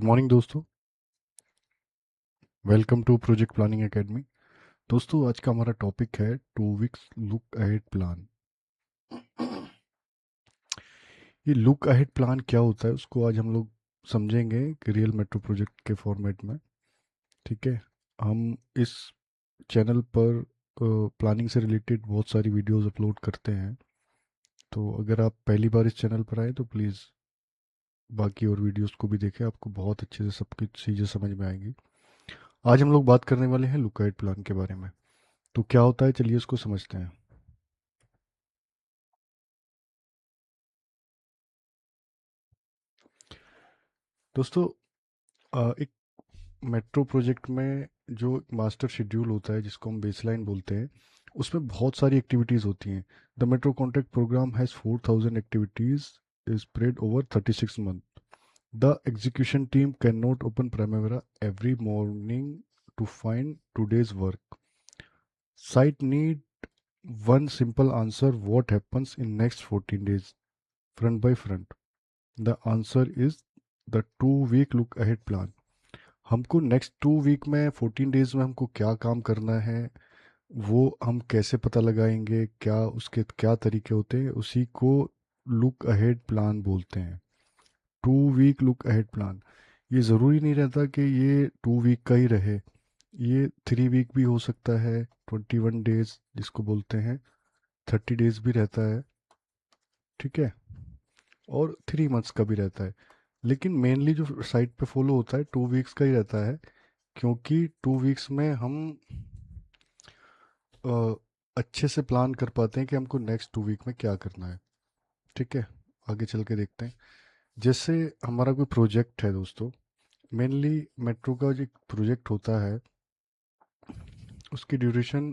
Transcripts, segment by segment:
Good morning दोस्तों। Welcome to project planning academy. दोस्तों, आज का हमारा टॉपिक है 2 वीक्स लुक अहेड प्लान। ये लुक अहेड प्लान क्या होता है उसको आज हम लोग समझेंगे कि रियल मेट्रो प्रोजेक्ट के फॉर्मेट में। ठीक है। हम इस चैनल पर प्लानिंग से रिलेटेड बहुत सारी वीडियोस अपलोड करते हैं, तो अगर आप पहली बार इस चैनल पर आए तो प्लीज़ बाकी और वीडियोस को भी देखें, आपको बहुत अच्छे से सब कुछ चीज़ें समझ में आएंगी। आज हम लोग बात करने वाले हैं लुक अहेड प्लान के बारे में। तो क्या होता है, चलिए इसको समझते हैं। दोस्तों, एक मेट्रो प्रोजेक्ट में जो मास्टर शेड्यूल होता है जिसको हम बेसलाइन बोलते हैं, उसमें बहुत सारी एक्टिविटीज़ होती हैं। The metro contract program has 4,000 activities spread over 36 months. The execution team cannot open Primavera every morning to find today's work. Site need one simple answer: what happens in next 14 days, front by front. The answer is the 2 week look ahead plan. हमको next 2 week में 14 days में हमको क्या काम करना है, वो हम कैसे पता लगाएंगे, क्या उसके क्या तरीके होते हैं, उसी को लुक अहेड प्लान बोलते हैं। 2 वीक लुक अहेड प्लान। ये ज़रूरी नहीं रहता कि ये 2 वीक का ही रहे, ये 3 वीक भी हो सकता है, 21 डेज जिसको बोलते हैं, 30 डेज भी रहता है। ठीक है। और 3 मंथ्स का भी रहता है। लेकिन मेनली जो साइट पे फॉलो होता है 2 वीक्स का ही रहता है, क्योंकि 2 वीक्स में हम अ, अच्छे से प्लान कर पाते हैं कि हमको नेक्स्ट 2 वीक में क्या करना है। ठीक है। आगे चल के देखते हैं। जैसे हमारा कोई प्रोजेक्ट है दोस्तों, मेनली मेट्रो का जो प्रोजेक्ट होता है उसकी ड्यूरेशन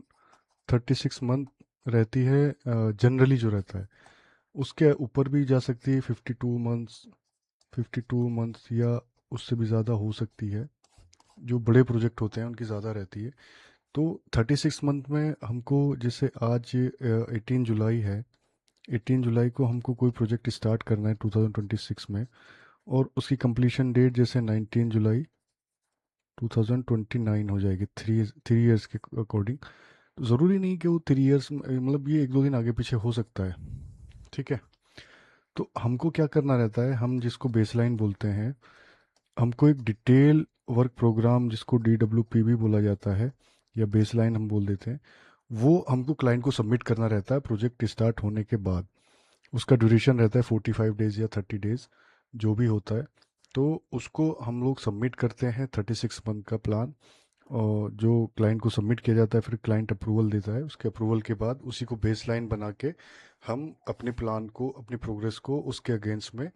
36 मंथ रहती है, जनरली जो रहता है। उसके ऊपर भी जा सकती है, 52 मंथ्स, 52 मंथ्स या उससे भी ज़्यादा हो सकती है। जो बड़े प्रोजेक्ट होते हैं उनकी ज़्यादा रहती है। तो 36 मंथ में हमको, जैसे आज 18 जुलाई है, 18 जुलाई को हमको कोई प्रोजेक्ट स्टार्ट करना है 2026 में, और उसकी कंप्लीशन डेट जैसे 19 जुलाई 2029 हो जाएगी, थ्री थ्री ईयर्स के अकॉर्डिंग। तो ज़रूरी नहीं कि वो 3 ईयर्स, मतलब ये 1-2 दिन आगे पीछे हो सकता है। ठीक है। तो हमको क्या करना रहता है, हम जिसको बेसलाइन बोलते हैं, हमको एक डिटेल वर्क प्रोग्राम जिसको DWP भी बोला जाता है या बेसलाइन हम बोल देते हैं, वो हमको क्लाइंट को सबमिट करना रहता है प्रोजेक्ट स्टार्ट होने के बाद। उसका ड्यूरेशन रहता है 45 डेज या 30 डेज, जो भी होता है। तो उसको हम लोग सबमिट करते हैं 36 मंथ का प्लान, और जो क्लाइंट को सबमिट किया जाता है, फिर क्लाइंट अप्रूवल देता है। उसके अप्रूवल के बाद उसी को बेसलाइन बना के हम अपने प्लान को, अपनी प्रोग्रेस को उसके अगेंस्ट में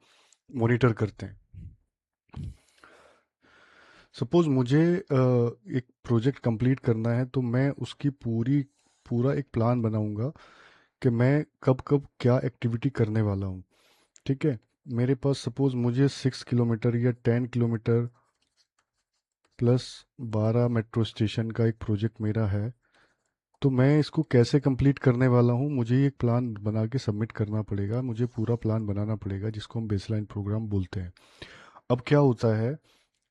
मॉनिटर करते हैं। सपोज मुझे एक प्रोजेक्ट कंप्लीट करना है, तो मैं उसकी पूरा एक प्लान बनाऊंगा कि मैं कब कब क्या एक्टिविटी करने वाला हूँ। ठीक है। मेरे पास सपोज मुझे 6 किलोमीटर या 10 किलोमीटर प्लस 12 मेट्रो स्टेशन का एक प्रोजेक्ट मेरा है, तो मैं इसको कैसे कंप्लीट करने वाला हूँ, मुझे एक प्लान बना के सबमिट करना पड़ेगा, मुझे पूरा प्लान बनाना पड़ेगा, जिसको हम बेसलाइन प्रोग्राम बोलते हैं। अब क्या होता है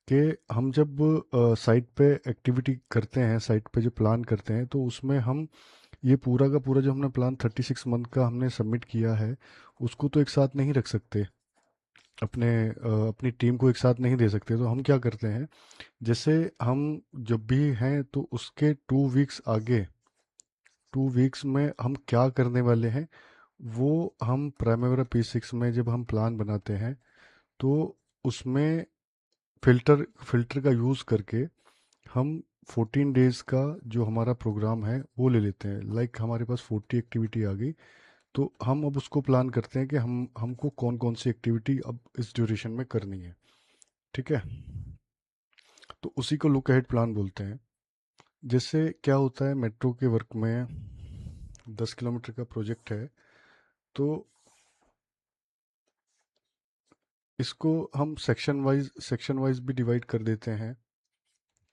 कि हम जब साइट पे एक्टिविटी करते हैं, साइट पे जो प्लान करते हैं, तो उसमें हम ये पूरा का पूरा जो हमने प्लान 36 मंथ का हमने सबमिट किया है, उसको तो एक साथ नहीं रख सकते, अपनी टीम को एक साथ नहीं दे सकते। तो हम क्या करते हैं, जैसे हम जब भी हैं तो उसके 2 वीक्स आगे, 2 वीक्स में हम क्या करने वाले हैं, वो हम प्राइमेरा P6 में जब हम प्लान बनाते हैं, तो उसमें फिल्टर का यूज़ करके हम 14 डेज का जो हमारा प्रोग्राम है वो ले लेते हैं। लाइक हमारे पास 40 एक्टिविटी आ गई, तो हम अब उसको प्लान करते हैं कि हमको कौन कौन सी एक्टिविटी अब इस ड्यूरेशन में करनी है। ठीक है। तो उसी को लुक अहेड प्लान बोलते हैं। जैसे क्या होता है मेट्रो के वर्क में, 10 किलोमीटर का प्रोजेक्ट है, तो इसको हम सेक्शन वाइज भी डिवाइड कर देते हैं।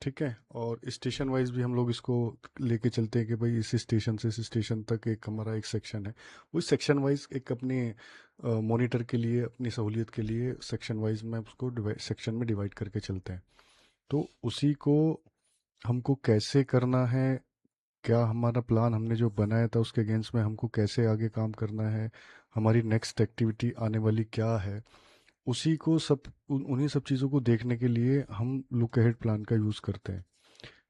ठीक है। और स्टेशन वाइज भी हम लोग इसको लेके चलते हैं कि भाई इस स्टेशन से इस स्टेशन तक एक हमारा एक सेक्शन है। उस सेक्शन वाइज एक अपने मॉनिटर के लिए अपनी सहूलियत के लिए सेक्शन वाइज में उसको सेक्शन में डिवाइड करके चलते हैं। तो उसी को हमको कैसे करना है, क्या हमारा प्लान हमने जो बनाया था उसके अगेंस्ट में हमको कैसे आगे काम करना है, हमारी नेक्स्ट एक्टिविटी आने वाली क्या है, उसी को उन्हीं सब चीज़ों को देखने के लिए हम लुक अहेड प्लान का यूज़ करते हैं।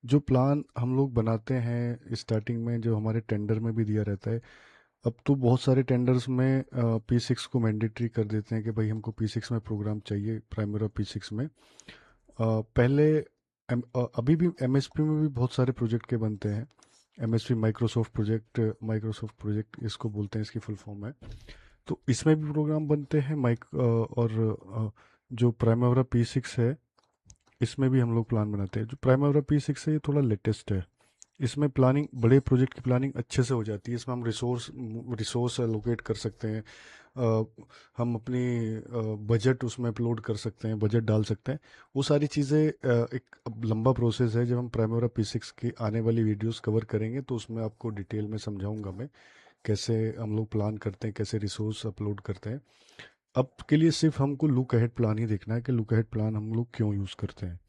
जो प्लान हम लोग बनाते हैं स्टार्टिंग में, जो हमारे टेंडर में भी दिया रहता है। अब तो बहुत सारे टेंडर्स में P6 को मैंडेटरी कर देते हैं कि भाई हमको P6 में प्रोग्राम चाहिए, प्राइमरी और P6 में। पहले अभी भी MSP में भी बहुत सारे प्रोजेक्ट के बनते हैं। MSP माइक्रोसॉफ्ट प्रोजेक्ट इसको बोलते हैं, इसकी फुल फॉर्म है। तो इसमें भी प्रोग्राम बनते हैं और जो प्राइमरी P6 है इसमें भी हम लोग प्लान बनाते हैं। जो प्राइमरी P6 है ये थोड़ा लेटेस्ट है। इसमें प्लानिंग, बड़े प्रोजेक्ट की प्लानिंग अच्छे से हो जाती है। इसमें हम रिसोर्स एलोकेट कर सकते हैं। अ, हम अपनी बजट उसमें अपलोड कर सकते हैं, बजट डाल सकते हैं। वो सारी चीज़ें एक लंबा प्रोसेस है। जब हम प्राइमरी P6 की आने वाली वीडियोस कवर करेंगे तो उसमें आपको डिटेल में समझाऊंगा मैं कैसे हम लोग प्लान करते हैं, कैसे रिसोर्स अपलोड करते हैं। अब के लिए सिर्फ हमको लुक अहेड प्लान ही देखना है कि लुक अहेड प्लान हम लोग क्यों यूज़ करते हैं।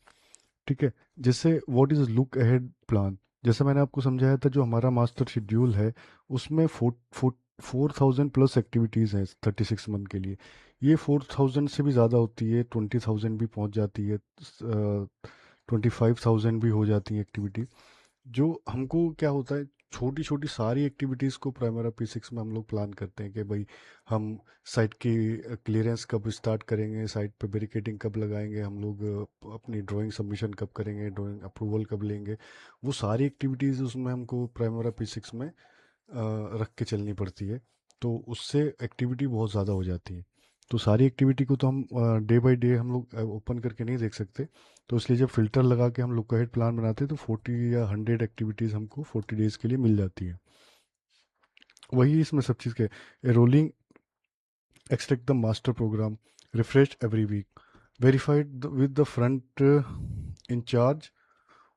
ठीक है। जैसे what is look ahead plan, जैसे मैंने आपको समझाया था, जो हमारा मास्टर शेड्यूल है उसमें 4,000 प्लस एक्टिविटीज़ हैं 36 मंथ के लिए। ये 4,000 से भी ज़्यादा होती है, 20,000 भी पहुंच जाती है, 25,000 भी हो जाती है एक्टिविटी। जो हमको क्या होता है, छोटी छोटी सारी एक्टिविटीज़ को प्राइमरी P6 में हम लोग प्लान करते हैं कि भाई हम साइट की क्लियरेंस कब स्टार्ट करेंगे, साइट पे बैरिकेडिंग कब लगाएंगे, हम लोग अपनी ड्राइंग सबमिशन कब करेंगे, ड्राइंग अप्रूवल कब लेंगे। वो सारी एक्टिविटीज़ उसमें हमको प्राइमरी P6 में रख के चलनी पड़ती है। तो उससे एक्टिविटी बहुत ज़्यादा हो जाती है। तो सारी एक्टिविटी को तो हम डे बाय डे हम लोग ओपन करके नहीं देख सकते। तो इसलिए जब फिल्टर लगा के हम लुक अहेड प्लान बनाते हैं तो 40 या 100 एक्टिविटीज़ हमको 40 डेज़ के लिए मिल जाती है। वही इसमें सब चीज़ के rolling extract the master program, refreshed every week, verified with the front in charge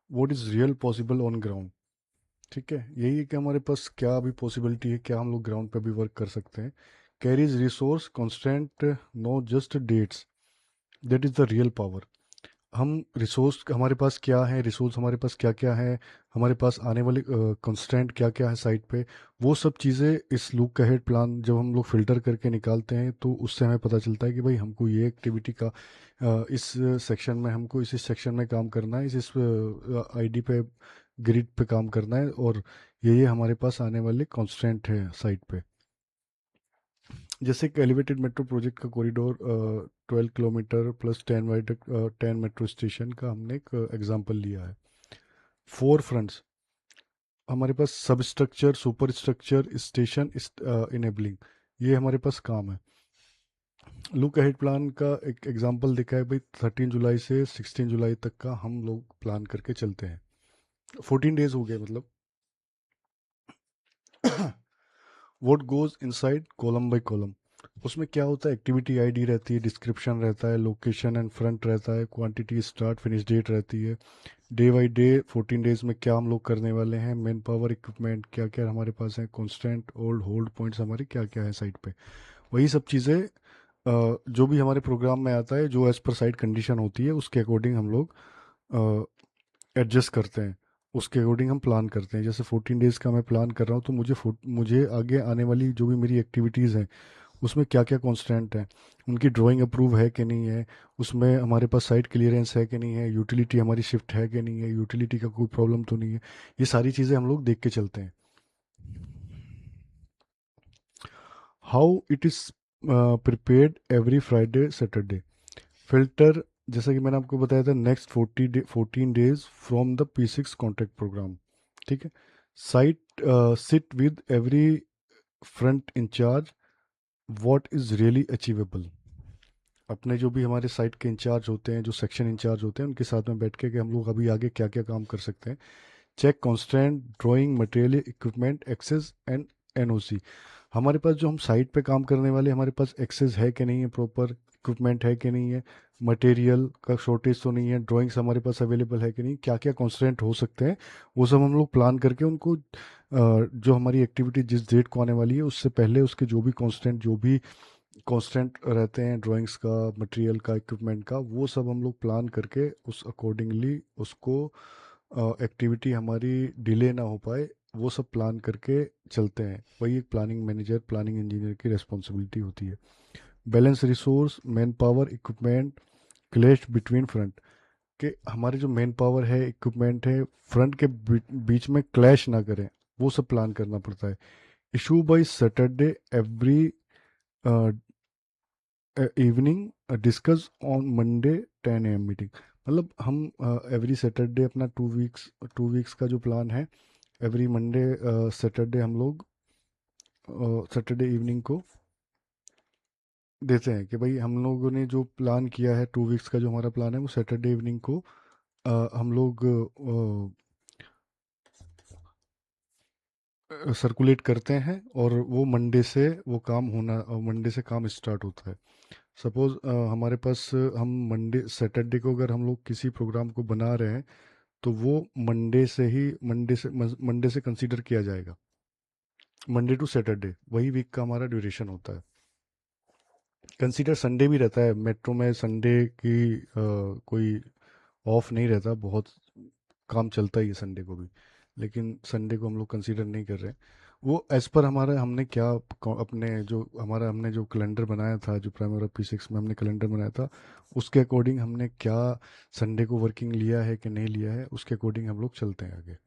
what is real possible on ground। ठीक है। यही है कि हमारे पास क्या अभी पॉसिबिलिटी है, क्या हम लोग ग्राउंड पे भी वर्क कर सकते हैं। Carries resource constant, no just dates, that is the real power. हम रिसोर्स हमारे पास क्या है, रिसोर्स हमारे पास क्या क्या है, हमारे पास आने वाले कंस्ट्रेंट क्या क्या है साइट पे, वो सब चीज़ें इस लुक अहेड प्लान जब हम लोग फिल्टर करके निकालते हैं तो उससे हमें पता चलता है कि भाई हमको ये एक्टिविटी का इस सेक्शन में हमको इस सेक्शन में काम करना है, इस आईडी पे ग्रिड पे काम करना है, और ये हमारे पास आने वाले कंस्ट्रेंट है साइट पे। जैसे एक एलिवेटेड मेट्रो प्रोजेक्ट का corridor 12 kilometre plus 10 metro station का हमने एक एग्जांपल लिया है। 4 फ्रंट्स, हमारे पास सब structure, super structure, station enabling, ये हमारे पास काम है। लुक अहेड प्लान का एक एग्जांपल देखा है भाई, 13 जुलाई से 16 जुलाई तक का हम लोग प्लान करके चलते हैं। 14 डेज हो गए मतलब। What goes inside column by column, उसमें क्या होता है, एक्टिविटी आईडी रहती है, डिस्क्रिप्शन रहता है, लोकेशन एंड फ्रंट रहता है, क्वांटिटी, स्टार्ट फिनिश डेट रहती है, डे बाई डे 14 डेज में क्या हम लोग करने वाले हैं, मैन पावर, इक्विपमेंट क्या क्या हमारे पास है, कॉन्स्टेंट ओल्ड होल्ड पॉइंट्स हमारे क्या क्या है साइट पे। वही सब चीज़ें जो भी हमारे प्रोग्राम में आता है, जो एज पर साइट कंडीशन होती है उसके अकॉर्डिंग हम लोग एडजस्ट करते हैं, उसके अकॉर्डिंग हम प्लान करते हैं। जैसे 14 डेज का मैं प्लान कर रहा हूँ तो मुझे आगे आने वाली जो भी मेरी एक्टिविटीज़ हैं उसमें क्या क्या कॉन्स्टेंट हैं, उनकी ड्राइंग अप्रूव है कि नहीं है, उसमें हमारे पास साइट क्लियरेंस है कि नहीं है, यूटिलिटी हमारी शिफ्ट है कि नहीं है, यूटिलिटी का कोई प्रॉब्लम तो नहीं है। ये सारी चीज़ें हम लोग देख के चलते हैं। How it is prepared every Friday Saturday, filter, जैसा कि मैंने आपको बताया था, next 14 days from the P6 contract program. ठीक है। Site sit with every front incharge, what is really achievable, अपने जो भी हमारे साइट के इंचार्ज होते हैं, जो सेक्शन इंचार्ज होते हैं, उनके साथ में बैठ के कि हम लोग अभी आगे क्या क्या काम कर सकते हैं। Check constant drawing material, equipment access and NOC, हमारे पास जो हम साइट पे काम करने वाले, हमारे पास एक्सेस है कि नहीं है प्रॉपर, इक्विपमेंट है कि नहीं है, मटेरियल का शॉर्टेज तो नहीं है, ड्राइंग्स हमारे पास अवेलेबल है कि नहीं, क्या क्या कॉन्स्टेंट हो सकते हैं, वो सब हम लोग प्लान करके उनको जो हमारी एक्टिविटी जिस डेट को आने वाली है उससे पहले उसके जो भी कांस्टेंट रहते हैं ड्राइंग्स का, मटेरियल का, इक्विपमेंट का, वो सब हम लोग प्लान करके उस अकॉर्डिंगली उसको एक्टिविटी हमारी डिले ना हो पाए, वो सब प्लान करके चलते हैं। वही एक प्लानिंग मैनेजर, प्लानिंग इंजीनियर की रिस्पॉन्सिबिलिटी होती है। Balance resource, man power, equipment, clash between front, कि हमारे जो मैन पावर है, इक्विपमेंट है, फ्रंट के बीच में क्लैश ना करें, वो सब प्लान करना पड़ता है। Issue by Saturday every evening, discuss on Monday 10 AM meeting. मतलब हम एवरी सैटरडे अपना 2 वीक्स का जो प्लान है, एवरी मंडे सैटरडे हम लोग सैटरडे इवनिंग को देते हैं कि भाई हम लोगों ने जो प्लान किया है, 2 वीक्स का जो हमारा प्लान है, वो सैटरडे इवनिंग को हम लोग सर्कुलेट करते हैं, और वो मंडे से वो काम होना, मंडे से काम स्टार्ट होता है। सपोज हमारे पास हम मंडे सैटरडे को अगर हम लोग किसी प्रोग्राम को बना रहे हैं, तो वो मंडे से कंसीडर किया जाएगा। मंडे टू सैटरडे वही वीक का हमारा ड्यूरेशन होता है। कंसीडर संडे भी रहता है, मेट्रो में संडे की कोई ऑफ नहीं रहता, बहुत काम चलता ही है संडे को भी, लेकिन संडे को हम लोग कंसीडर नहीं कर रहे। वो एज पर हमारा हमने क्या अपने जो हमारा हमने जो कैलेंडर बनाया था, जो प्राइमरी P6 में हमने कैलेंडर बनाया था, उसके अकॉर्डिंग हमने क्या संडे को वर्किंग लिया है कि नहीं लिया है, उसके अकॉर्डिंग हम लोग चलते हैं आगे।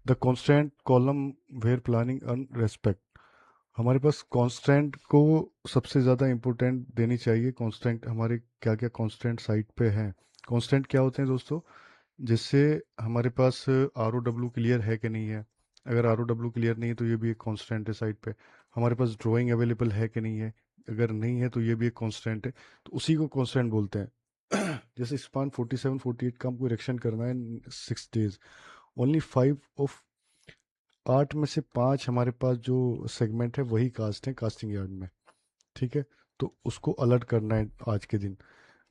The constant column where planning in respect, हमारे पास कांस्टेंट को सबसे ज़्यादा इम्पोर्टेंट देनी चाहिए। कांस्टेंट हमारे क्या क्या कांस्टेंट साइट पे हैं। कांस्टेंट क्या होते हैं दोस्तों, जिससे हमारे पास आर ओ डब्ल्यू क्लियर है कि नहीं है। अगर आर ओ डब्ल्यू क्लियर नहीं है तो ये भी एक कांस्टेंट है साइट पे। हमारे पास ड्राइंग अवेलेबल है कि नहीं है, अगर नहीं है तो ये भी एक कांस्टेंट है, तो उसी को कांस्टेंट बोलते हैं। जैसे स्पान 47-48 का हमको इरेक्शन करना है 6 डेज, ओनली 5 ऑफ 8 में से 5 हमारे पास जो सेगमेंट है वही कास्ट है कास्टिंग यार्ड में, ठीक है। तो उसको अलर्ट करना है आज के दिन।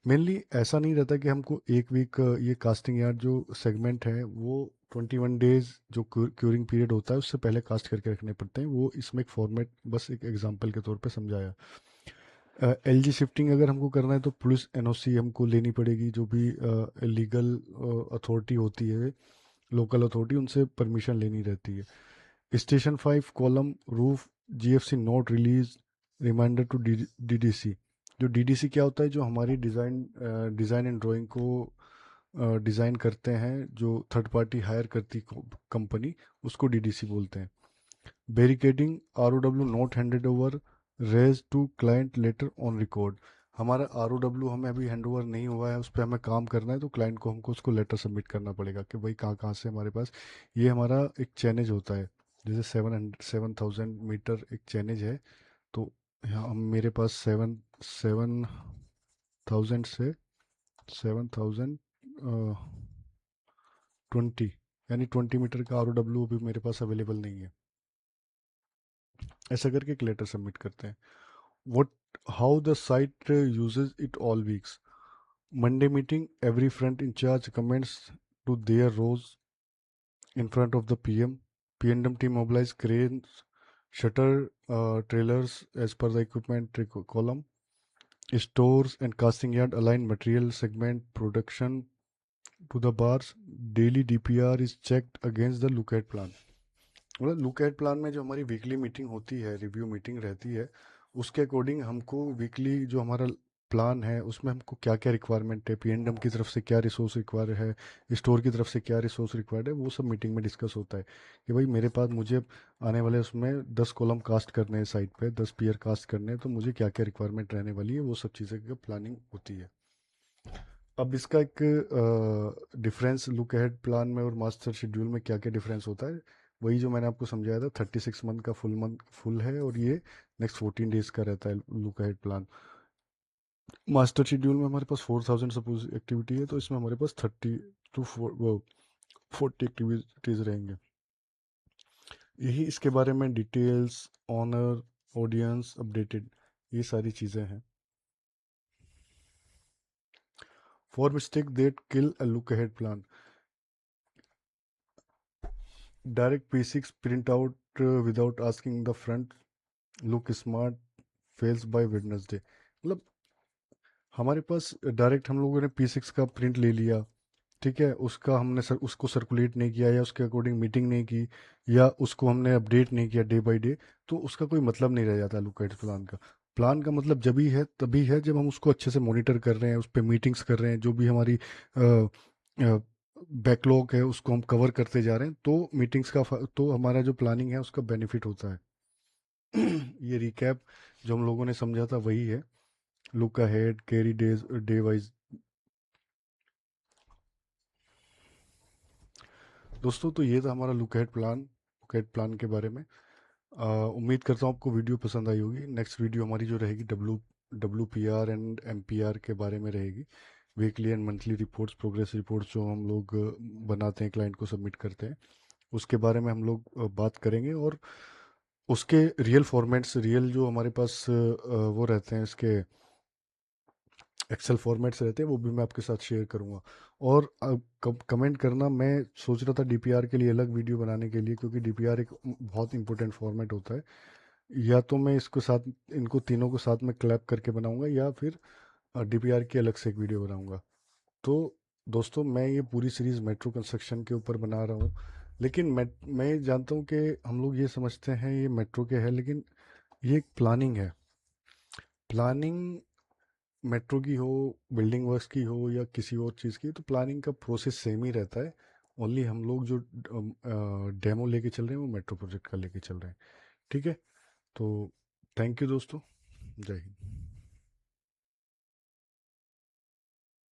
मेनली ऐसा नहीं रहता कि हमको एक वीक, ये कास्टिंग यार्ड जो सेगमेंट है वो 21 डेज जो क्यूरिंग पीरियड होता है उससे पहले कास्ट करके रखने पड़ते हैं। वो इसमें एक फॉर्मेट, बस एक एग्जांपल के तौर पे समझाया। एलजी शिफ्टिंग अगर हमको करना है तो पुलिस एनओसी हमको लेनी पड़ेगी, जो भी लीगल अथॉरिटी होती है, लोकल अथॉरिटी, उनसे परमिशन लेनी रहती है। Station 5 column roof GFC not release reminder to DDC. जो डीडीसी क्या होता है, जो हमारी डिज़ाइन एंड ड्राइंग को डिज़ाइन करते हैं, जो थर्ड पार्टी हायर करती कंपनी, उसको डीडीसी बोलते हैं। Barricading R O W not handed over raise to client letter on record, हमारा आर ओ डब्ल्यू हमें अभी हैंड ओवर नहीं हुआ है, उस पर हमें काम करना है, तो क्लाइंट को हमको उसको लेटर सबमिट करना पड़ेगा कि भाई कहाँ कहाँ से हमारे पास ये हमारा एक चैनेज होता है। जैसे 7,000 मीटर एक चैनेज है, तो यहाँ मेरे पास 7,000 से 7,020, यानी 20 मीटर का आर ओ डब्ल्यू भी मेरे पास अवेलेबल नहीं है। ऐसा करके एक लेटर सबमिट करते हैं। what how the site uses it all weeks. Monday meeting, every front in charge comments to their rows in front of the PM. P&M team mobilize cranes, shutter trailers as per the equipment column. Stores and casting yard align material segment production to the bars. Daily DPR is checked against the look at plan. मतलब look at plan में जो हमारी weekly meeting होती है, review meeting रहती है, उसके according हमको वीकली जो हमारा प्लान है उसमें हमको क्या क्या रिक्वायरमेंट है, पीएनडम की तरफ से क्या रिसोर्स रिक्वायर है, स्टोर की तरफ से क्या रिसोर्स रिक्वायर्ड है, वो सब मीटिंग में डिस्कस होता है कि भाई मेरे पास मुझे आने वाले उसमें 10 कॉलम कास्ट करने हैं साइट पे, 10 पियर कास्ट करने हैं, तो मुझे क्या क्या रिक्वायरमेंट रहने वाली है, वो सब चीज़ें की प्लानिंग होती है। अब इसका एक डिफरेंस लुक अहेड प्लान में और मास्टर शेड्यूल में क्या क्या डिफरेंस होता है, वही जो मैंने आपको समझाया था। 36 मंथ का मंथ फुल है, और ये नेक्स्ट 14 डेज का रहता है look ahead plan. Master schedule में हमारे पास 4,000 सपोज एक्टिविटी है, तो इसमें हमारे पास 40 एक्टिविटीज़ रहेंगे। यही इसके बारे में डिटेल्स, ऑनर, ऑडियंस, अपडेटेड, ये सारी चीज़ें हैं। For mistake that kill a look ahead plan, direct P6 print out without asking the front look smart fails bye Wednesday. मतलब हमारे पास डायरेक्ट हम लोगों ने P6 का प्रिंट ले लिया, ठीक है, उसका हमने उसको सर्कुलेट नहीं किया या उसके अकॉर्डिंग मीटिंग नहीं की या उसको हमने अपडेट नहीं किया डे बाय डे, तो उसका कोई मतलब नहीं रह जाता लुकआउट प्लान का। प्लान का मतलब जब ही है तभी है जब हम उसको अच्छे से मॉनिटर कर रहे हैं, उस पर मीटिंग्स कर रहे हैं, जो भी हमारी बैकलॉग है उसको हम कवर करते जा रहे हैं, तो मीटिंग्स का तो हमारा जो प्लानिंग है उसका बेनिफिट होता है। ये रिकैप जो हम लोगों ने समझा था वही है, look ahead, carry days, day wise. दोस्तों तो ये था हमारा लुक एट प्लान के बारे में। उम्मीद करता हूँ आपको वीडियो पसंद आई होगी। नेक्स्ट वीडियो हमारी जो रहेगी WPR एंड MPR के बारे में रहेगी। Weekly and monthly reports, progress reports जो हम लोग बनाते हैं, क्लाइंट को सबमिट करते हैं, उसके बारे में हम लोग बात करेंगे। और उसके रियल फॉर्मेट्स, रियल जो हमारे पास वो रहते हैं, इसके एक्सेल फॉर्मेट्स रहते हैं, वो भी मैं आपके साथ शेयर करूंगा। और कमेंट करना, मैं सोच रहा था DPR के लिए अलग वीडियो बनाने के लिए, क्योंकि DPR एक बहुत इंपॉर्टेंट फॉर्मेट होता है। या तो मैं इसको साथ, इनको तीनों को साथ में क्लैप करके बनाऊंगा, या फिर DPR की अलग से एक वीडियो बनाऊंगा। तो दोस्तों मैं ये पूरी सीरीज़ मेट्रो कंस्ट्रक्शन के ऊपर बना रहा हूँ, लेकिन मैं जानता हूँ कि हम लोग ये समझते हैं ये मेट्रो के है, लेकिन ये एक प्लानिंग है। प्लानिंग मेट्रो की हो, बिल्डिंग वर्क्स की हो, या किसी और चीज़ की, तो प्लानिंग का प्रोसेस सेम ही रहता है। ओनली हम लोग जो डेमो लेके चल रहे हैं वो मेट्रो प्रोजेक्ट का लेके चल रहे हैं। ठीक है, तो थैंक यू दोस्तों, जय हिंद।